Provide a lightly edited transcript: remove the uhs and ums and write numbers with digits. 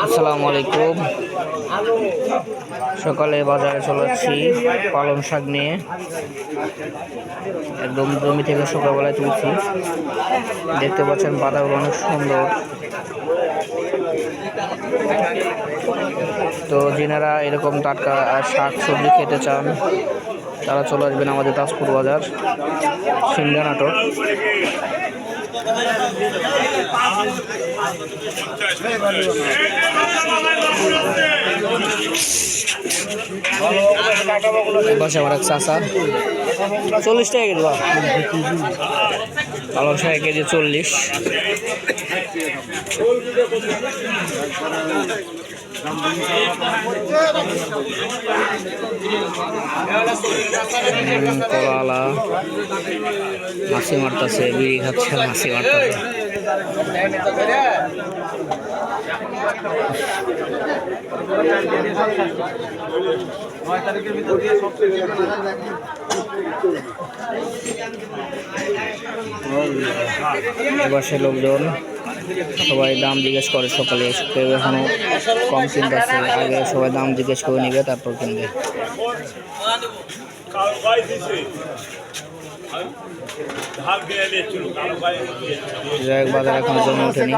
আসসালামু আলাইকুম। সকালে বাজারে চলে যাচ্ছি পালং শাক নিয়ে। একদম জমি থেকে সকালবেলায় তুলছি। দেখতে পাচ্ছেন বাজারগুলো অনেক সুন্দর। তো যিনারা এরকম টাটকা শাক সবজি খেতে চান তারা চলে আসবেন আমাদের তাজপুর বাজার, সিংড়া নাটক। বসে আমার এক চাষা 40 টাকা কেজি, পালং শাক কেজি 40। কলালা মাছি মারতেছে, বিড়ি খাচ্ছে, মাছি মারতেছে। এবার সে লোকজন সবাই দাম জিজ্ঞেস করে সকালে, কেউ এখনো কম কিনতেছে। আগে সবাই দাম জিজ্ঞেস করে নিবে, তারপর কিনবে। বাজার এখন জমে ওঠেনি।